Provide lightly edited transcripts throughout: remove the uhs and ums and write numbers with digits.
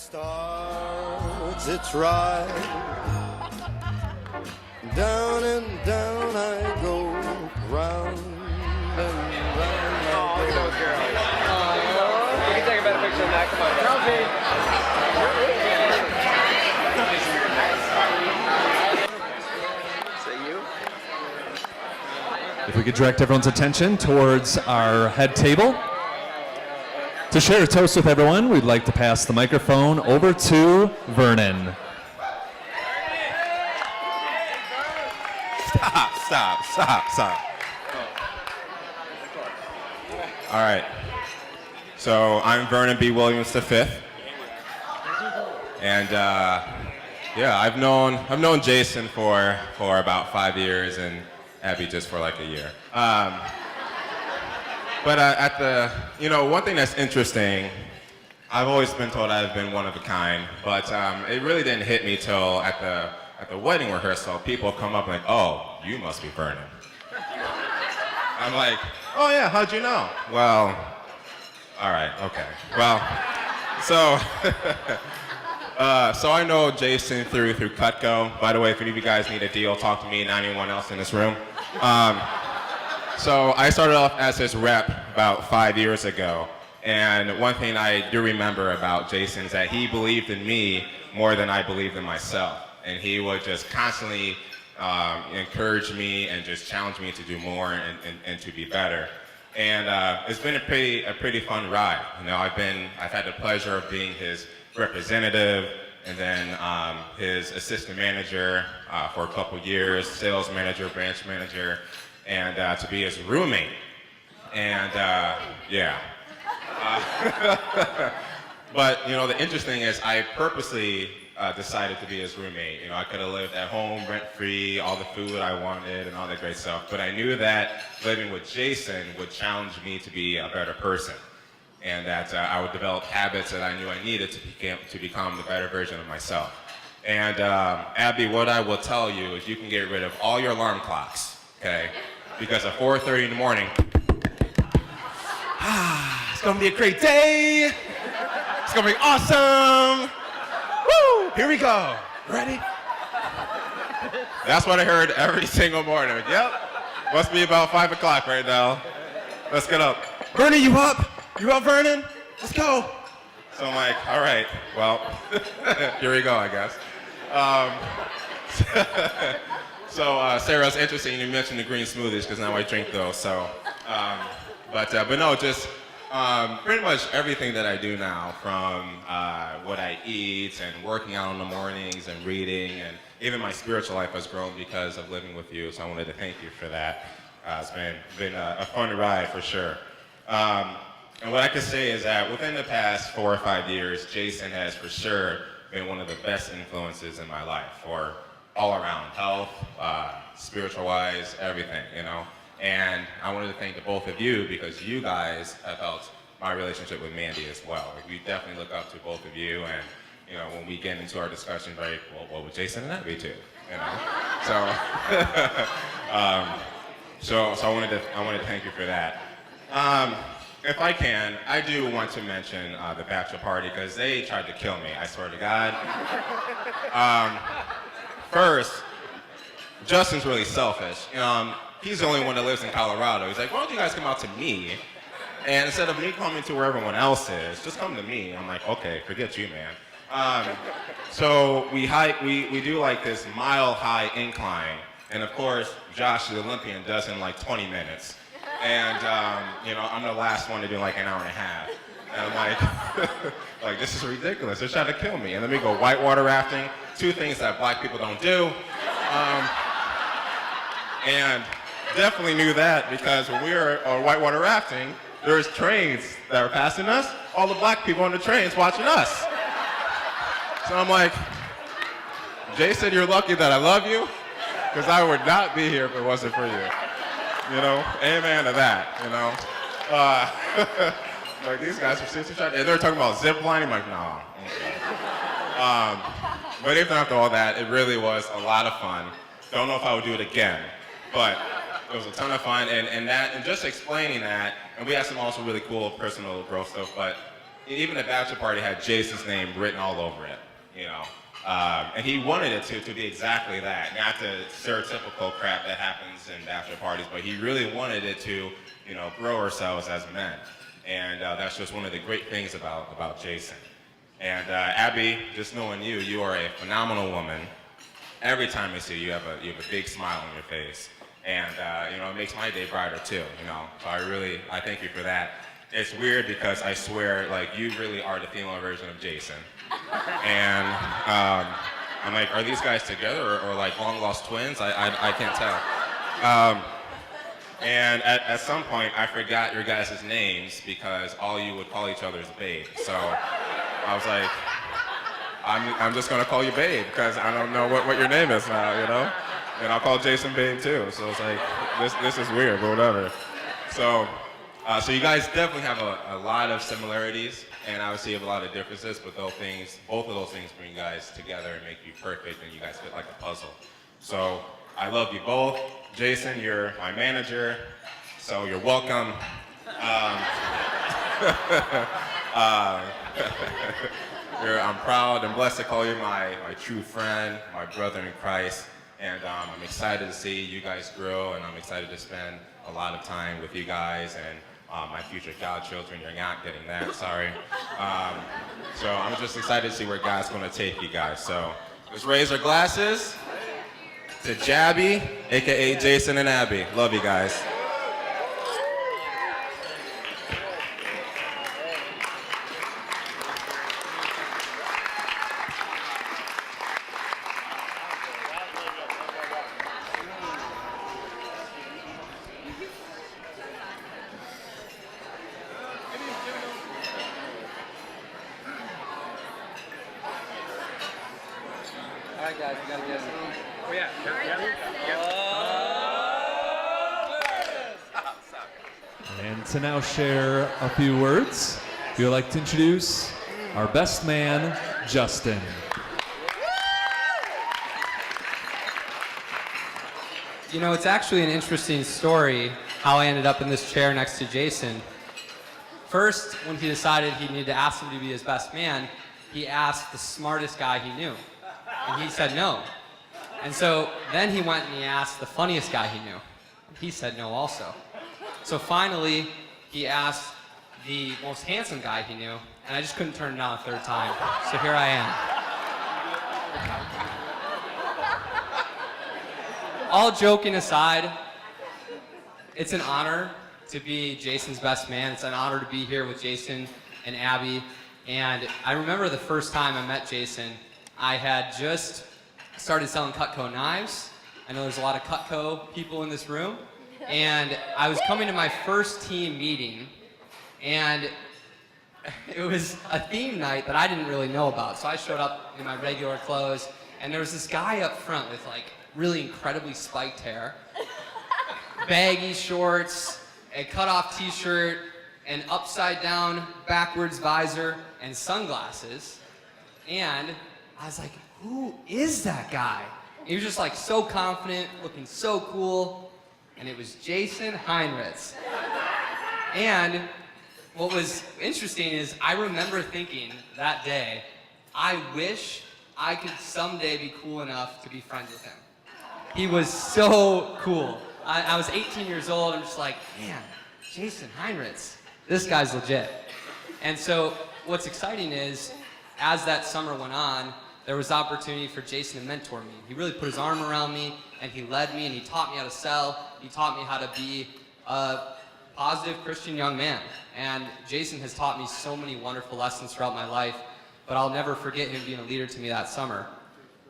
starts its ride. Down and down I go, round and round I go. Look at those girls. You can take a better picture than that. Come on, guys. Is that you? If we could direct everyone's attention towards our head table. To share a toast with everyone, we'd like to pass the microphone over to Vernon. Stop. All right. So I'm Vernon B. Williams V. And yeah, I've known Jason for about 5 years and Abby just for like a year. But one thing that's interesting, I've always been told I've been one of a kind, but it really didn't hit me till at the wedding rehearsal, people come up and like, oh, you must be Vernon. I'm like, oh yeah, how'd you know? Well, all right, okay. Well, so so I know Jason through Cutco. By the way, if any of you guys need a deal, talk to me, not anyone else in this room. So I started off as his rep about 5 years ago, and one thing I do remember about Jason is that he believed in me more than I believed in myself, and he would just constantly encourage me and just challenge me to do more and to be better. And it's been a pretty fun ride. You know, I've had the pleasure of being his representative, and then his assistant manager for a couple years, sales manager, branch manager, and to be his roommate. And yeah. But you know, the interesting is I purposely decided to be his roommate. You know, I could have lived at home rent-free, all the food I wanted and all that great stuff, but I knew that living with Jason would challenge me to be a better person, and that I would develop habits that I knew I needed to become the better version of myself. And Abby, what I will tell you is you can get rid of all your alarm clocks, okay? Because at 4:30 in the morning, it's gonna be a great day. It's gonna be awesome. Woo! Here we go. Ready? That's what I heard every single morning. Yep. Must be about 5 o'clock right now. Let's get up. Vernon, you up? You up, Vernon? Let's go. So I'm like, all right, well, here we go, I guess. So Sarah, it's interesting you mentioned the green smoothies because now I drink those. So, but no, just pretty much everything that I do now, from what I eat and working out in the mornings and reading, and even my spiritual life has grown because of living with you. So I wanted to thank you for that. It's been a fun ride for sure. And what I can say is that within the past 4 or 5 years, Jason has for sure been one of the best influences in my life, for all around, health, spiritual-wise, everything, you know. And I wanted to thank the both of you because you guys have helped my relationship with Mandy as well. Like, we definitely look up to both of you, and you know, when we get into our discussion, right, well, what would Jason and Abby do? You know, so I wanted to thank you for that. If I can, I do want to mention the bachelor party because they tried to kill me, I swear to God. First, Justin's really selfish. He's the only one that lives in Colorado. He's like, why don't you guys come out to me? And instead of me coming to where everyone else is, just come to me. I'm like, okay, forget you, man. So we do like this mile-high incline. And of course, Josh, the Olympian, does in like 20 minutes. And, you know, I'm the last one to do like an hour and a half. And I'm like, like, this is ridiculous. They're trying to kill me. And then we go whitewater rafting, 2 things that black people don't do. And definitely knew that because when we were whitewater rafting, there was trains that were passing us. All the black people on the trains watching us. So I'm like, Jason, you're lucky that I love you, because I would not be here if it wasn't for you. You know, amen to that, you know. Like, these guys are seriously trying, and they're talking about zip lining. I'm like, no. But even after all that, it really was a lot of fun. Don't know if I would do it again, but it was a ton of fun, and just explaining that, and we had some also really cool personal growth stuff, but even the bachelor party had Jason's name written all over it, you know. And he wanted it to be exactly that, not the stereotypical crap that happens in bachelor parties, but he really wanted it to, you know, grow ourselves as men. And that's just one of the great things about Jason. And Abby, just knowing you, you are a phenomenal woman. Every time I see you, you have a big smile on your face. And, you know, it makes my day brighter too, you know. So I thank you for that. It's weird because I swear, like, you really are the female version of Jason. And I'm like, are these guys together or like long lost twins? I can't tell. And at some point, I forgot your guys' names because all you would call each other is babe. So I was like, I'm just gonna call you babe because I don't know what your name is now, you know? And I'll call Jason babe too. So it's like, this is weird, but whatever. So you guys definitely have a lot of similarities, and obviously you have a lot of differences, but both of those things bring you guys together and make you perfect, and you guys fit like a puzzle. So I love you both. Jason, you're my manager, so you're welcome. I'm proud and blessed to call you my true friend, my brother in Christ, and I'm excited to see you guys grow, and I'm excited to spend a lot of time with you guys and my future godchildren. You're not getting that, sorry. So I'm just excited to see where God's going to take you guys. So let's raise our glasses to Jabby, aka Jason and Abby. Love you guys. All right, guys, we gotta get some. Oh yeah. And to now share a few words, we would like to introduce our best man, Justin. You know, it's actually an interesting story how I ended up in this chair next to Jason. First, when he decided he needed to ask him to be his best man, he asked the smartest guy he knew. And he said no. And so then he went and he asked the funniest guy he knew. He said no also. So finally, he asked the most handsome guy he knew, and I just couldn't turn it down a third time. So here I am. All joking aside, it's an honor to be Jason's best man. It's an honor to be here with Jason and Abby. And I remember the first time I met Jason, I had just started selling Cutco knives. I know there's a lot of Cutco people in this room. And I was coming to my first team meeting, and it was a theme night that I didn't really know about. So I showed up in my regular clothes, and there was this guy up front with like really incredibly spiked hair, baggy shorts, a cut-off t-shirt, an upside-down backwards visor, and sunglasses. And I was like, who is that guy? He was just like so confident, looking so cool, and it was Jason Heinritz. And what was interesting is I remember thinking that day, I wish I could someday be cool enough to be friends with him. He was so cool. I was 18 years old, I'm just like, man, Jason Heinritz, this guy's legit. And so what's exciting is, as that summer went on, there was opportunity for Jason to mentor me. He really put his arm around me, and he led me, and he taught me how to sell. He taught me how to be a positive Christian young man. And Jason has taught me so many wonderful lessons throughout my life, but I'll never forget him being a leader to me that summer.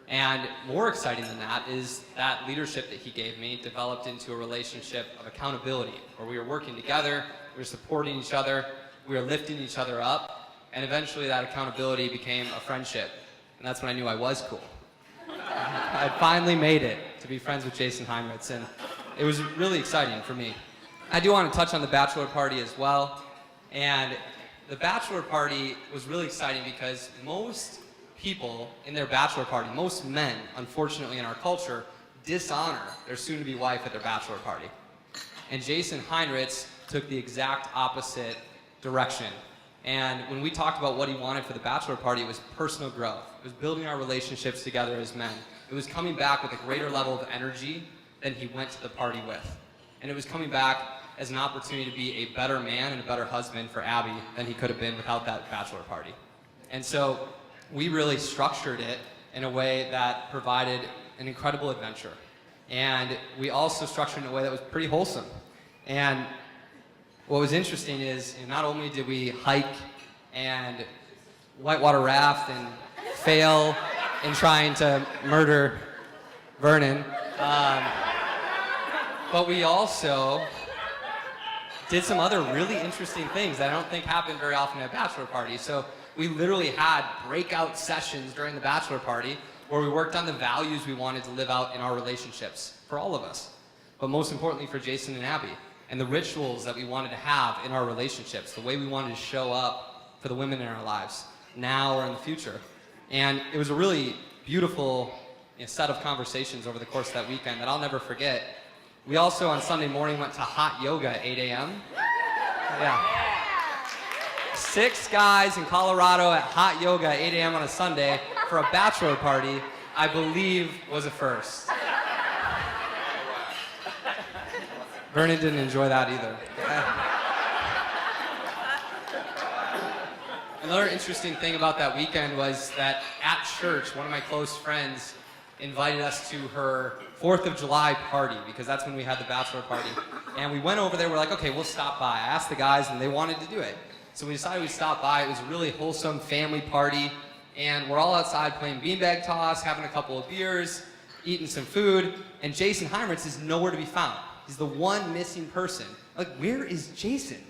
And more exciting than that is that leadership that he gave me developed into a relationship of accountability, where we were working together, we were supporting each other, we were lifting each other up, and eventually that accountability became a friendship. And that's when I knew I was cool. I finally made it to be friends with Jason Heinritz, and it was really exciting for me. I do want to touch on the bachelor party as well. And the bachelor party was really exciting because most people in their bachelor party, most men, unfortunately in our culture, dishonor their soon-to-be wife at their bachelor party. And Jason Heinritz took the exact opposite direction. And when we talked about what he wanted for the bachelor party, it was personal growth. It was building our relationships together as men. It was coming back with a greater level of energy than he went to the party with. And it was coming back as an opportunity to be a better man and a better husband for Abby than he could have been without that bachelor party. And so we really structured it in a way that provided an incredible adventure. And we also structured it in a way that was pretty wholesome. And what was interesting is, not only did we hike and whitewater raft and fail in trying to murder Vernon, but we also did some other really interesting things that I don't think happen very often at bachelor parties. So we literally had breakout sessions during the bachelor party where we worked on the values we wanted to live out in our relationships for all of us, but most importantly for Jason and Abby, and the rituals that we wanted to have in our relationships, the way we wanted to show up for the women in our lives, now or in the future. And it was a really beautiful set of conversations over the course of that weekend that I'll never forget. We also on Sunday morning went to hot yoga at 8 a.m. Yeah. 6 guys in Colorado at hot yoga at 8 a.m. on a Sunday for a bachelor party, I believe was a first. Vernon didn't enjoy that either. Another interesting thing about that weekend was that at church, one of my close friends invited us to her 4th of July party, because that's when we had the bachelor party. And we went over there, we're like, okay, we'll stop by. I asked the guys and they wanted to do it. So we decided we'd stop by. It was a really wholesome family party. And we're all outside playing beanbag toss, having a couple of beers, eating some food. And Jason Heinritz is nowhere to be found. He's the one missing person. Like, where is Jason?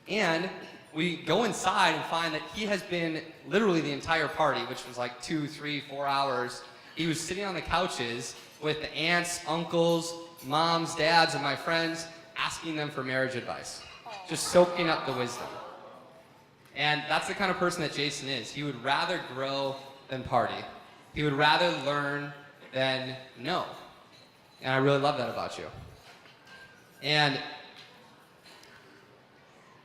And we go inside and find that he has been literally the entire party, which was like 2, 3, 4 hours. He was sitting on the couches with the aunts, uncles, moms, dads of my friends, asking them for marriage advice. Just soaking up the wisdom. And that's the kind of person that Jason is. He would rather grow than party. He would rather learn than know. And I really love that about you. And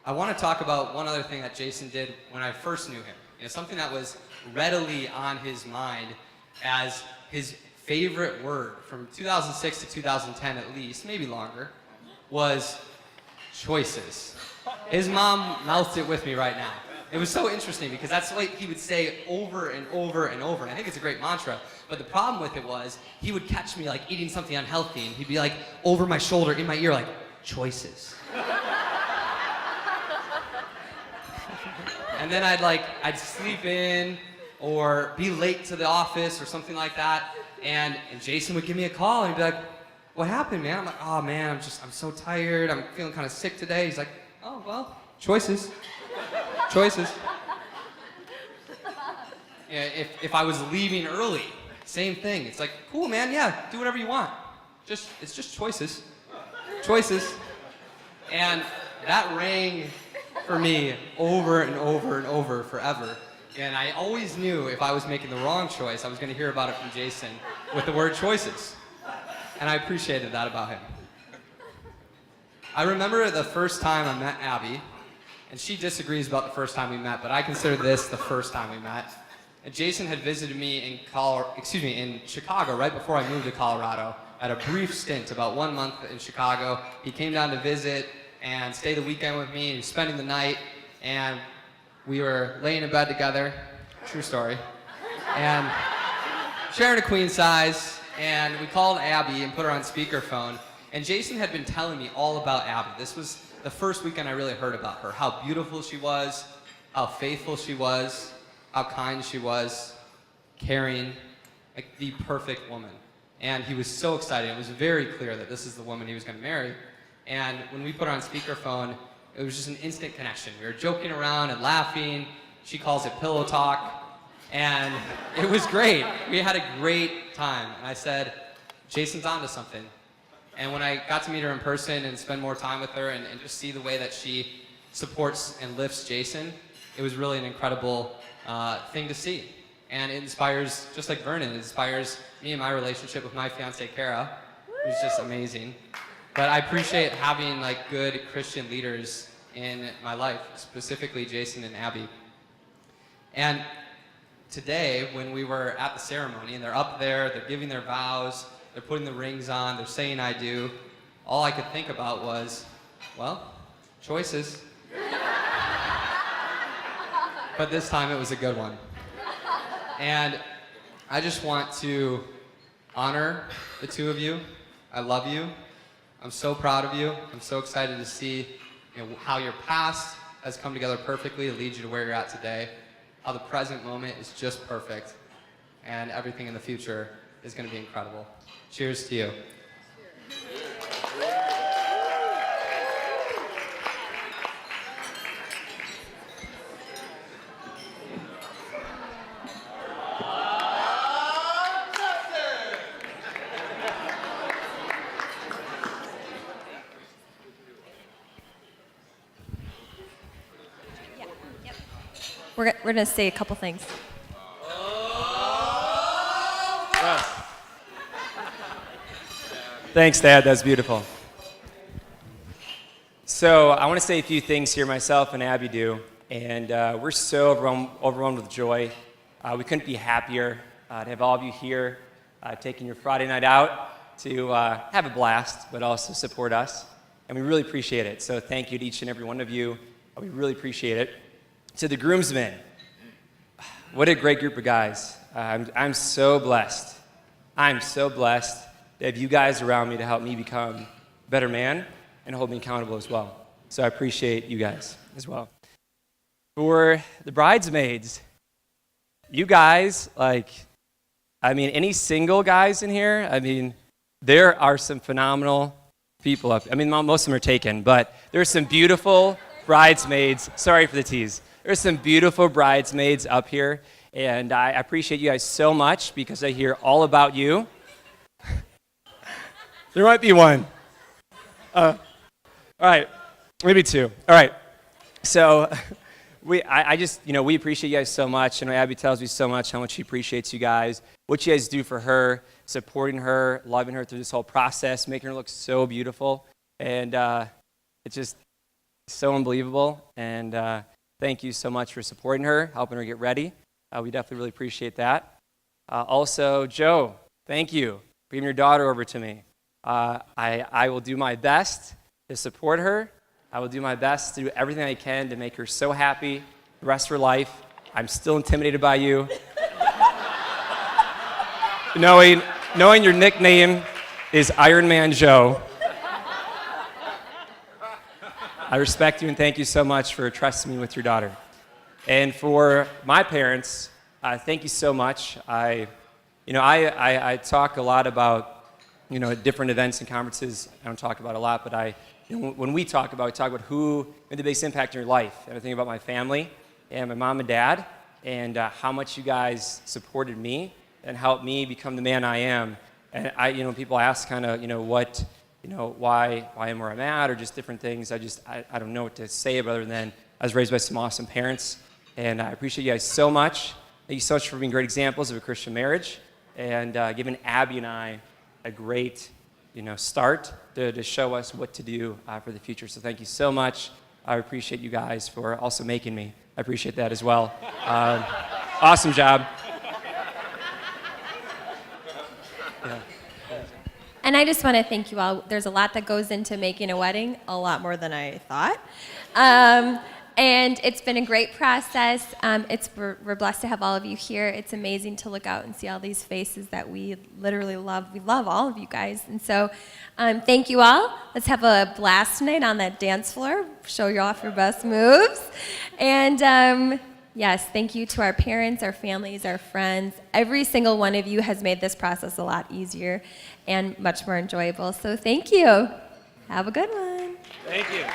I want to talk about one other thing that Jason did when I first knew him. Something that was readily on his mind as his favorite word from 2006 to 2010 at least, maybe longer, was choices. His mom mouthed it with me right now. It was so interesting because that's what he would say over and over and over. And I think it's a great mantra. But the problem with it was he would catch me like eating something unhealthy and he'd be like over my shoulder, in my ear, like, choices. And then I'd sleep in or be late to the office or something like that. And Jason would give me a call and he'd be like, what happened, man? I'm like, oh man, I'm so tired. I'm feeling kind of sick today. He's like, oh, well, choices. Choices. Yeah, if I was leaving early, same thing. It's like, cool, man, yeah, do whatever you want. It's just choices. Choices. And that rang for me over and over and over forever. And I always knew if I was making the wrong choice, I was going to hear about it from Jason with the word choices. And I appreciated that about him. I remember the first time I met Abby, and she disagrees about the first time we met, but I consider this the first time we met. And Jason had visited me in Chicago right before I moved to Colorado. I had a brief stint, about 1 month in Chicago. He came down to visit and stay the weekend with me and spending the night, and we were laying in bed together, true story, and sharing a queen size, and we called Abby and put her on speakerphone, and Jason had been telling me all about Abby. This was the first weekend I really heard about her, how beautiful she was, how faithful she was, how kind she was, caring, like the perfect woman. And he was so excited. It was very clear that this is the woman he was going to marry. And when we put her on speakerphone, it was just an instant connection. We were joking around and laughing. She calls it pillow talk. And it was great. We had a great time. And I said, Jason's onto something. And when I got to meet her in person and spend more time with her and just see the way that she supports and lifts Jason, it was really an incredible thing to see. And it inspires, just like Vernon, it inspires me and my relationship with my fiancée, Kara, who's just amazing. But I appreciate having like good Christian leaders in my life, specifically Jason and Abby. And today, when we were at the ceremony, and they're up there, they're giving their vows, they're putting the rings on, they're saying I do, all I could think about was, well, choices. But this time it was a good one. And I just want to honor the two of you. I love you. I'm so proud of you. I'm so excited to see how your past has come together perfectly to lead you to where you're at today. How the present moment is just perfect. And everything in the future is going to be incredible. Cheers to you. We're going to say a couple things. Thanks, Dad. That's beautiful. So I want to say a few things here myself and Abby do, and we're so overwhelmed with joy. We couldn't be happier to have all of you here taking your Friday night out to have a blast, but also support us, and we really appreciate it. So thank you to each and every one of you. We really appreciate it. To the groomsmen, what a great group of guys. I'm so blessed. I'm so blessed to have you guys around me to help me become a better man and hold me accountable as well. So I appreciate you guys as well. For the bridesmaids, you guys, any single guys in here, there are some phenomenal people up. Most of them are taken, but there's some beautiful bridesmaids. Sorry for the tease. There's some beautiful bridesmaids up here, and I appreciate you guys so much because I hear all about you. There might be one. All right, maybe two. All right, so we appreciate you guys so much. And Abby tells me so much how much she appreciates you guys, what you guys do for her, supporting her, loving her through this whole process, making her look so beautiful, and it's just so unbelievable. And thank you so much for supporting her, helping her get ready. We definitely really appreciate that. Also, Joe, thank you for giving your daughter over to me. I will do my best to support her. I will do my best to do everything I can to make her so happy the rest of her life. I'm still intimidated by you. knowing your nickname is Iron Man Joe. I respect you and thank you so much for trusting me with your daughter. And for my parents, thank you so much. I talk a lot about, different events and conferences. I don't talk about a lot, but when we talk about who made the biggest impact in your life. And I think about my family and my mom and dad and how much you guys supported me and helped me become the man I am. And people ask why I'm where I'm at or just different things. I don't know what to say other than I was raised by some awesome parents, and I appreciate you guys so much. Thank you so much for being great examples of a Christian marriage and giving Abby and I a great, start to show us what to do for the future. So thank you so much. I appreciate you guys for also making me. I appreciate that as well. Awesome job. Yeah. And I just want to thank you all. There's a lot that goes into making a wedding, a lot more than I thought. And it's been a great process. We're blessed to have all of you here. It's amazing to look out and see all these faces that we literally love. We love all of you guys. And so thank you all. Let's have a blast tonight on that dance floor. Show you off your best moves. And yes, thank you to our parents, our families, our friends. Every single one of you has made this process a lot easier and much more enjoyable. So thank you. Have a good one. Thank you.